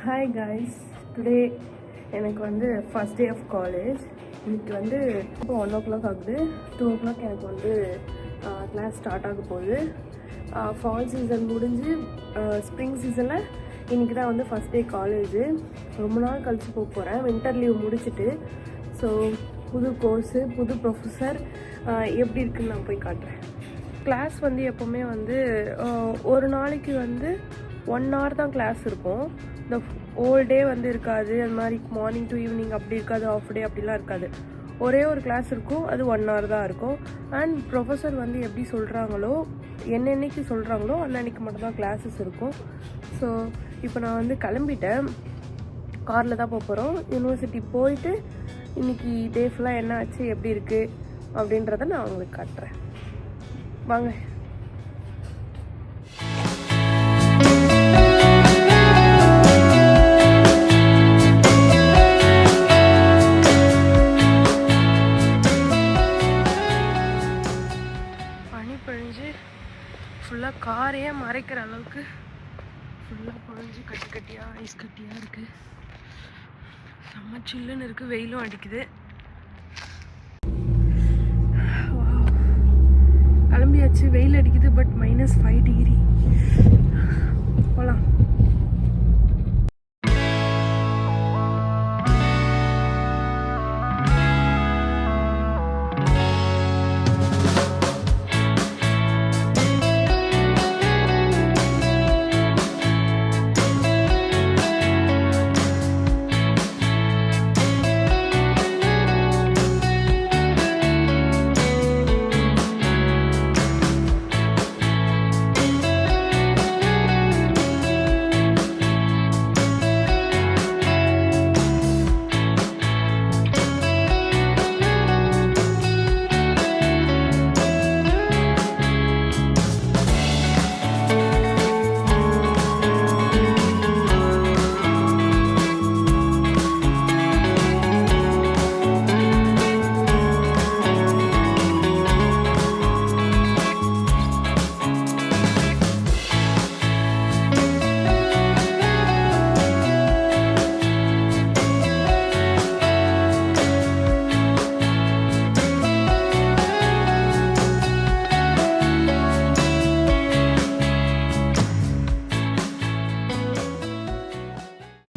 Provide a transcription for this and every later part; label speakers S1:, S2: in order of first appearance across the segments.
S1: Hi guys, today எனக்கு வந்து first day of college. இன்னைக்கு வந்து இப்போ 1 o'clock ஆகுது. 2 o'clock எனக்கு வந்து கிளாஸ் ஸ்டார்ட் ஆக போகுது. ஃபால் சீசன் முடிஞ்சு ஸ்ப்ரிங் சீசனில் இன்றைக்கி தான் வந்து ஃபஸ்ட் டே காலேஜு. ரொம்ப நாள் கழித்து போக போகிறேன், வின்டர் லீவ் முடிச்சுட்டு. ஸோ புது கோர்ஸு, புது ப்ரொஃபஸர் எப்படி இருக்குன்னு நான் போய் காட்டுறேன். கிளாஸ் வந்து எப்போவுமே வந்து ஒரு நாளைக்கு வந்து 1 hour தான் கிளாஸ் இருக்கும். இந்த ஹோல் டே வந்து இருக்காது. அது மாதிரி மார்னிங் டு ஈவினிங் அப்படி இருக்காது, ஆஃப் டே அப்படிலாம் இருக்காது. ஒரே ஒரு கிளாஸ் இருக்கும், அது 1 hour தான் இருக்கும். அண்ட் ப்ரொஃபஸர் வந்து எப்படி சொல்கிறாங்களோ, என்னென்னைக்கு சொல்கிறாங்களோ அன்னன்னைக்கு மட்டும்தான் கிளாஸஸ் இருக்கும். ஸோ இப்போ நான் வந்து கிளம்பிட்டேன், காரில் தான் போக போகிறோம். யூனிவர்சிட்டி போயிட்டு இன்றைக்கி டே ஃபுல்லாக என்ன ஆச்சு, எப்படி இருக்குது அப்படின்றத நான் உங்களுக்கு காட்டுறேன். வாங்க. பனி பொழிஞ்சு ஃபுல்லாக காரையே மறைக்கிற அளவுக்கு ஃபுல்லாக பொழிஞ்சு கட்டி கட்டியாக ஐஸ் கட்டியாக இருக்குது. செம்ம சில்லுன்னு இருக்குது, வெயிலும் அடிக்குது. கிளம்பியாச்சு, வெயில் அடிக்குது, பட் -5 degree. போகலாம்.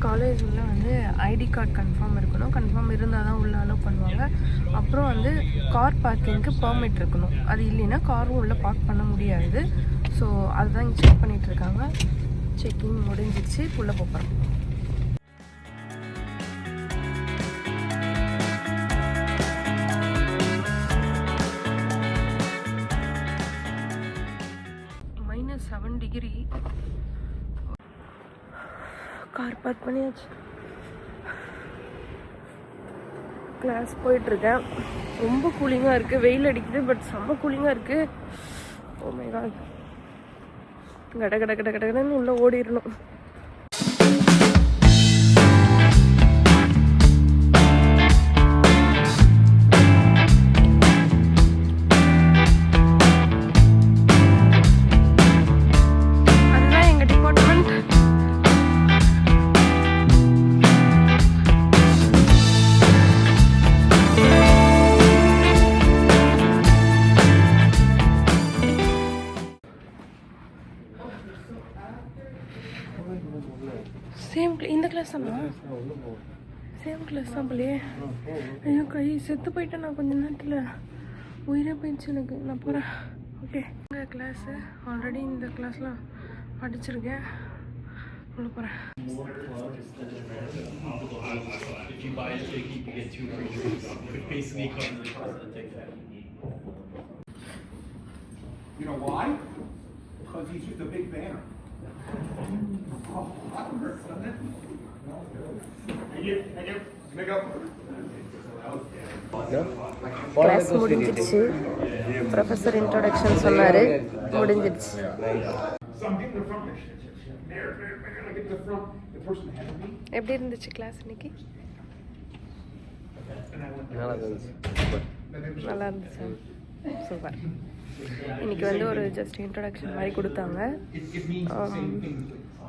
S1: காலேஜில் வந்து ஐடி கார்டு கன்ஃபார்ம் இருக்கணும். கன்ஃபார்ம் இருந்தால் தான் உள்ளே அலோவ் பண்ணுவாங்க. அப்புறம் வந்து கார் பார்க்கிங்க்கு பெர்மிட் இருக்கணும். அது இல்லைன்னா காரும் உள்ளே பார்க் பண்ண முடியாது. ஸோ அதுதான் இங்கே செக் பண்ணிகிட்ருக்காங்க. செக்கிங் முடிஞ்சிச்சு, உள்ளே போகிறோம். -7 degree. கார் பார்க் பண்ணியாச்சு. கிளாஸ் போயிட்டுருக்கேன். ரொம்ப கூலிங்காக இருக்குது, வெயில் அடிக்குது, பட் செம்ம கூலிங்காக இருக்குது. ஓ மை காட், கட கட கட கடன்னு உள்ளே ஓடிடணும். சேம் இந்த கிளாஸ் தானா? சேம் கிளாஸ் தான் போலையே. ஐயோ கை செத்து போயிட்டேன் நான் கொஞ்ச நேரத்தில். உயிரே போயிடுச்சு எனக்கு. நான் போகிறேன். ஓகே, இந்த கிளாஸு ஆல்ரெடி இந்த கிளாஸ்லாம் படிச்சிருக்கேன். உள்ள போகிறேன்.
S2: You know why? Because he's just a big banner. Oh, that hurts, doesn't it? Thank you. Thank you. Make up.
S1: Class முடிஞ்சிடுச்சு. ப்ரொஃபஸர் இன்ட்ரோடக்ஷன் சொன்னார், முடிஞ்சிடுச்சு. எப்படி இருந்துச்சு கிளாஸ் இன்னைக்கு? நல்லா இருந்துச்சு. சூப்பர். இன்றைக்கி வந்து ஒரு ஜஸ்ட் இன்ட்ரடக்ஷன் மாதிரி கொடுத்தாங்க.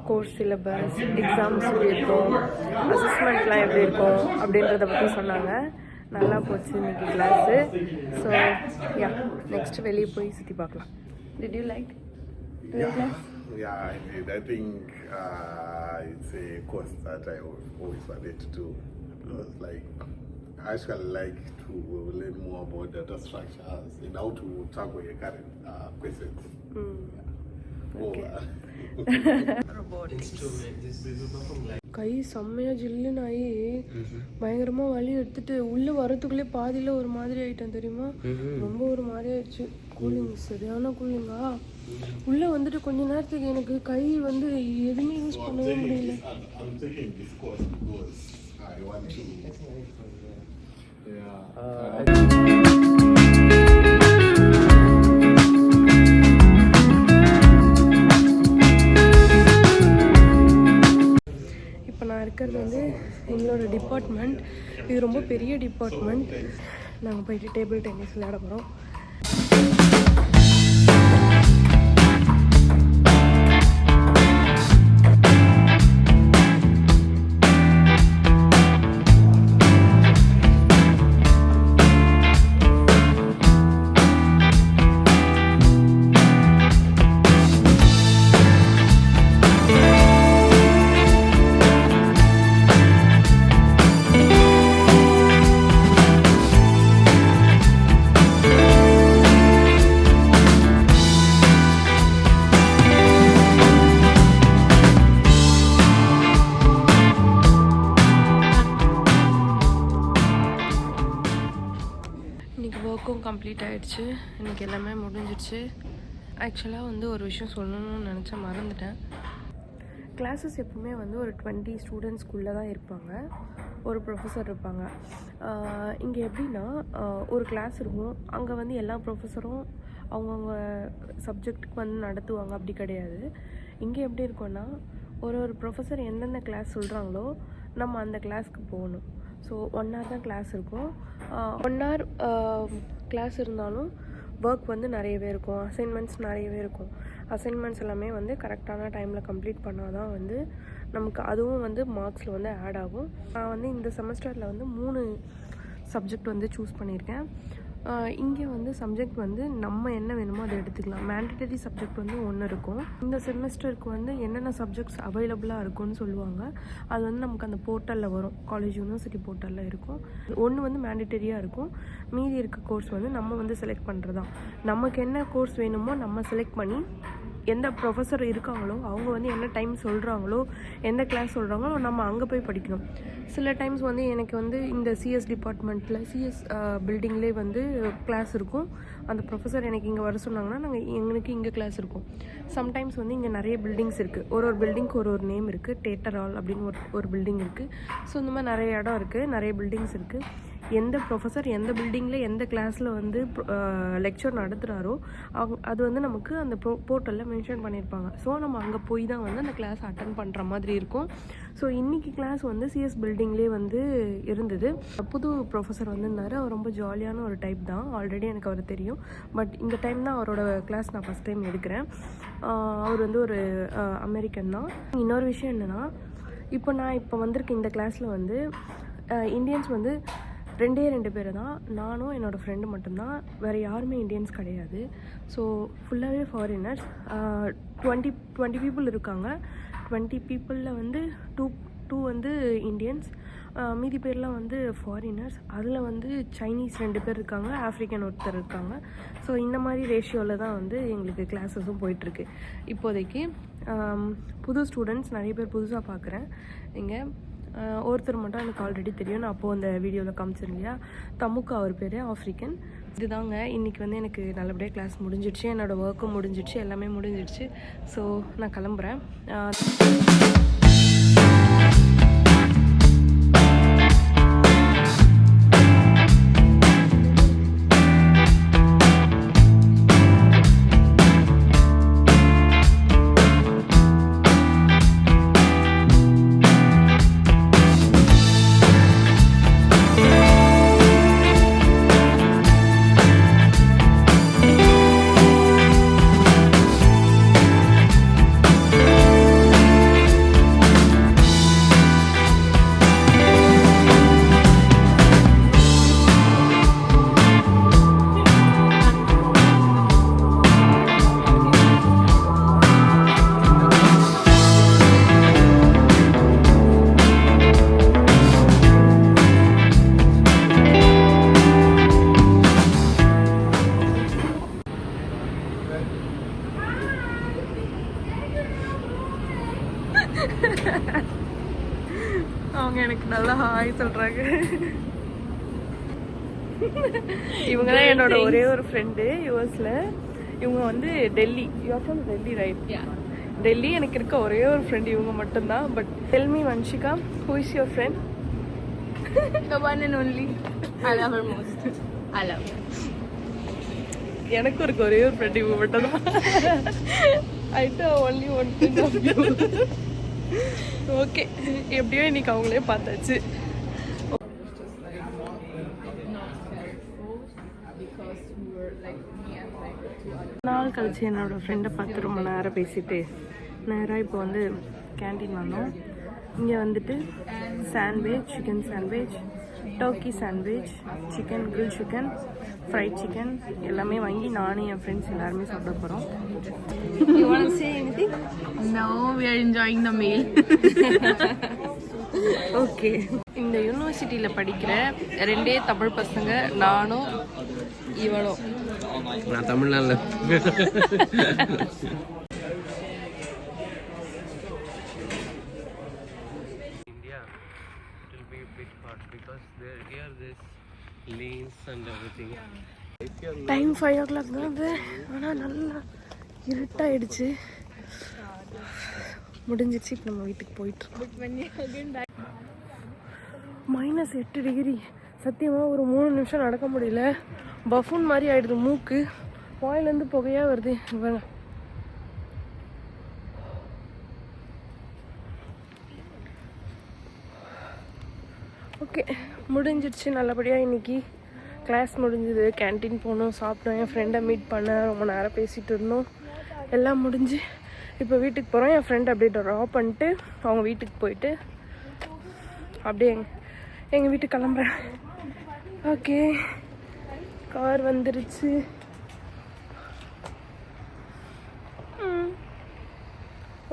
S1: கோர்ஸ் சிலபஸ், எக்ஸாம்ஸ் எப்படி இருக்கும், அசஸ்மெண்ட்லாம் எப்படி இருக்கும் அப்படின்றத பற்றி சொன்னாங்க. நல்லா போச்சு இன்னைக்கு கிளாஸு. ஸோ யா, நெக்ஸ்ட் வெளியே போய் சுற்றி பார்க்கலாம். Did you like class?
S3: Yeah, I did. I think it's a course that I always wanted to do. Because, like, I actually like to learn more about data structures and how to tackle your current questions.
S1: கை செம்மையாக ஜில்லுன்னு ஆகி பயங்கரமாக வலி எடுத்துட்டு உள்ளே வரத்துக்குள்ளே பாதியில் ஒரு மாதிரி ஆகிட்டேன் தெரியுமா. ரொம்ப ஒரு மாதிரி ஆயிடுச்சு. கூலிங் சரியான கூலிங்கா. உள்ளே வந்துட்டு கொஞ்ச நேரத்துக்கு எனக்கு கை வந்து எதுவுமே யூஸ் பண்ணவே முடியல.
S3: I'm taking this course because I want to.
S1: இப்போ நான் இருக்கிறது வந்து எங்களோட டிபார்ட்மெண்ட். இது ரொம்ப பெரிய டிபார்ட்மெண்ட். நாங்கள் போயிட்டு டேபிள் டென்னிஸ் விளையாட போகிறோம். கம்ப்ளீட் ஆகிடுச்சு. இன்றைக்கி எல்லாமே முடிஞ்சிடுச்சு. ஆக்சுவலாக வந்து ஒரு விஷயம் சொல்லணும்னு நினச்சா மறந்துட்டேன். கிளாஸஸ் எப்பவுமே வந்து ஒரு 20 ஸ்டூடெண்ட்ஸ்குள்ளே தான் இருப்பாங்க. ஒரு ப்ரொஃபஸர் இருப்பாங்க. இங்கே எப்படின்னா ஒரு கிளாஸ் இருக்கும். அங்கே வந்து எல்லா ப்ரொஃபஸரும் அவங்கவுங்க சப்ஜெக்ட்டுக்கு வந்து நடத்துவாங்க. அப்படி கிடையாது. இங்கே எப்படி இருக்கும்னா ஒரு ப்ரொஃபஸர் எந்தெந்த கிளாஸ் சொல்கிறாங்களோ நம்ம அந்த கிளாஸ்க்கு போகணும். ஸோ 1 hour தான் கிளாஸ் இருக்கும். 1 hour கிளாஸ் இருந்தாலும் ஒர்க் வந்து நிறையவே இருக்கும். அசைன்மெண்ட்ஸ் நிறையவே இருக்கும். அசைன்மெண்ட்ஸ் எல்லாமே வந்து கரெக்டான டைமில் கம்ப்ளீட் பண்ணால் தான் வந்து நமக்கு அதுவும் வந்து மார்க்ஸில் வந்து ஆட் ஆகும். நான் வந்து இந்த செமஸ்டரில் வந்து 3 சப்ஜெக்ட் வந்து சூஸ் பண்ணியிருக்கேன். இங்கே வந்து சப்ஜெக்ட் வந்து நம்ம என்ன வேணுமோ அதை எடுத்துக்கலாம். மேண்டட்டரி சப்ஜெக்ட் வந்து 1 இருக்கும். இந்த செமஸ்டருக்கு வந்து என்னென்ன சப்ஜெக்ட்ஸ் அவைலபிளாக இருக்கும்னு சொல்லுவாங்க. அது வந்து நமக்கு அந்த போர்ட்டலில் வரும். காலேஜ் யூனிவர்சிட்டி போர்ட்டலில் இருக்கும். 1 வந்து மேண்டட்டரியாக இருக்கும். மீதி இருக்க கோர்ஸ் வந்து நம்ம வந்து செலக்ட் பண்ணுறதான். நமக்கு என்ன கோர்ஸ் வேணுமோ நம்ம செலக்ட் பண்ணி எந்த ப்ரொஃபஸர் இருக்காங்களோ அவங்க வந்து என்ன டைம் சொல்கிறாங்களோ எந்த கிளாஸ் சொல்கிறாங்களோ நம்ம அங்கே போய் படிக்கணும். சில டைம்ஸ் வந்து எனக்கு வந்து இந்த சிஎஸ் டிபார்ட்மெண்ட்டில் சிஎஸ் பில்டிங்லேயே வந்து கிளாஸ் இருக்கும். அந்த ப்ரொஃபஸர் எனக்கு இங்கே வர சொன்னாங்கன்னா எங்களுக்கு இங்கே கிளாஸ் இருக்கும். சம்டைம்ஸ் வந்து இங்கே நிறைய பில்டிங்ஸ் இருக்குது. ஒரு பில்டிங்க்கு ஒரு நேம் இருக்குது. தேட்டர் ஹால் அப்படின்னு ஒரு பில்டிங் இருக்குது. ஸோ இந்த மாதிரி நிறைய இடம் இருக்குது. நிறைய பில்டிங்ஸ் இருக்குது. எந்த ப்ரொஃபஸர் எந்த பில்டிங்கில் எந்த கிளாஸில் வந்து லெக்சர் நடத்துகிறாரோ அது வந்து நமக்கு அந்த போர்ட்டலில் மென்ஷன் பண்ணியிருப்பாங்க. ஸோ நம்ம அங்கே போய் தான் வந்து அந்த கிளாஸ் அட்டன் பண்ணுற மாதிரி இருக்கும். ஸோ இன்றைக்கி கிளாஸ் வந்து சிஎஸ் பில்டிங்லேயே வந்து இருந்தது. புது ப்ரொஃபஸர் வந்திருந்தார். அவர் ரொம்ப ஜாலியான ஒரு டைப் தான். ஆல்ரெடி எனக்கு அவர் தெரியும். பட் இந்த டைம் தான் அவரோட கிளாஸ் நான் ஃபஸ்ட் டைம் எடுக்கிறேன். அவர் வந்து ஒரு அமெரிக்கன் தான். இன்னொரு விஷயம் என்னென்னா இப்போ வந்திருக்க இந்த கிளாஸில் வந்து இந்தியன்ஸ் வந்து 2 பேர் தான். நானும் என்னோடய ஃப்ரெண்டு மட்டும்தான். வேறு யாருமே இந்தியன்ஸ் கிடையாது. ஸோ ஃபுல்லாகவே ஃபாரினர்ஸ். 20 பீப்புள் இருக்காங்க. 20 பீப்புளில் வந்து 2 வந்து இந்தியன்ஸ். மீதி பேர்லாம் வந்து ஃபாரினர்ஸ். அதில் வந்து சைனீஸ் 2 பேர் இருக்காங்க. ஆஃப்ரிக்கன் ஒருத்தர் இருக்காங்க. ஸோ இந்த மாதிரி ரேஷியோவில் தான் வந்து எங்களுக்கு கிளாஸஸும் போயிட்டுருக்கு இப்போதைக்கு. புது ஸ்டூடெண்ட்ஸ் நிறைய பேர் புதுசாக பார்க்குறேன். இங்கே ஒருத்தர் மட்டும் எனக்கு ஆல்ரெடி தெரியும். நான் அப்போது அந்த வீடியோவில் காமிச்சிருந்தேன் இல்லையா, தமுக்கு அவர் பேர், ஆஃப்ரிக்கன். இதுதாங்க இன்றைக்கி வந்து எனக்கு நல்லபடியாக கிளாஸ் முடிஞ்சிடுச்சு. என்னோடய ஒர்க்கும் முடிஞ்சிடுச்சு. எல்லாமே முடிஞ்சிடுச்சு. ஸோ நான் கிளம்புறேன். அவங்க எனக்கு நல்லா ஹாய் சொல்கிறாங்க. இவங்க தான் என்னோட ஒரே ஒரு ஃப்ரெண்டு யூஎஸில். இவங்க வந்து Delhi. You are from Delhi right? Delhi. எனக்கு இருக்க ஒரே ஒரு ஃப்ரெண்ட் இவங்க மட்டும்தான். But tell me Vanshika, who is your friend?
S4: The one and only. I love her most. I love her.
S1: எனக்கும் இருக்க ஒரே ஒரு ஃப்ரெண்ட் இவங்க மட்டும்தான். I know only one friend of you. Okay, எப்படியோ இன்னைக்கு அவங்களே பார்த்தாச்சு. நாள் கழிச்சு என்னோடய ஃப்ரெண்டை பார்த்து ரொம்ப நேரம் பேசிட்டு நேராக இப்போ வந்து கேன்டீன் வந்தோம். இங்கே வந்துட்டு sandwich, chicken sandwich, Turkey sandwich, chicken grill chicken, fried chicken எல்லாமே வாங்கி நானும் என் ஃப்ரெண்ட்ஸ் எல்லாருமே சாப்பிட போகிறோம். You want to say anything?
S4: No, we are enjoying the meal.
S1: Okay, இந்த யூனிவர்சிட்டியில் படிக்கிற ரெண்டே தமிழ் பசங்க, நானும் இவனும்.
S5: நான் தமிழ்நாட்டில் India, it will be a bit hard because here this lanes and everything.
S1: Time 5 o'clock தான் அது. ஆனால் நல்லா இருட்டாயிடுச்சு. முடிஞ்சிச்சு. இப்போ நம்ம வீட்டுக்கு போயிட்டுருக்கோம். -8 டிகிரி. சத்தியமாக ஒரு 3 நிமிஷம் நடக்க முடியல. பஃபூன் மாதிரி ஆயிடுது மூக்கு. வாயிலேருந்து புகையாக வருது. வேணாம். ஓகே, முடிஞ்சிடுச்சு நல்லபடியாக. இன்றைக்கி கிளாஸ் முடிஞ்சுது. கேன்டீன் போனோம், சாப்பிட்டோம், என் ஃப்ரெண்டை மீட் பண்ணேன், ரொம்ப நேரம் பேசிகிட்டு இருந்தோம். எல்லாம் முடிஞ்சு இப்போ வீட்டுக்கு போகிறோம். என் ஃப்ரெண்ட் அப்படியே ட்ராப் பண்ணிட்டு அவங்க வீட்டுக்கு போயிட்டு அப்படியே எங்கள் வீட்டுக்கு கிளம்புறேன். ஓகே, கார் வந்துருச்சு.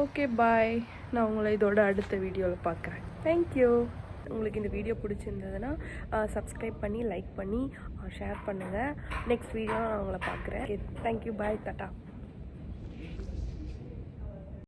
S1: Okay bye. நான் உங்களை இதோட அடுத்த வீடியோவில் பார்க்குறேன். தேங்க்யூ. உங்களுக்கு இந்த வீடியோ பிடிச்சிருந்ததுன்னா சப்ஸ்கிரைப் பண்ணி லைக் பண்ணி ஷேர் பண்ணுங்கள். நெக்ஸ்ட் வீடியோ நான் உங்களை பார்க்குறேன். தேங்க்யூ, பாய், டாட்டா.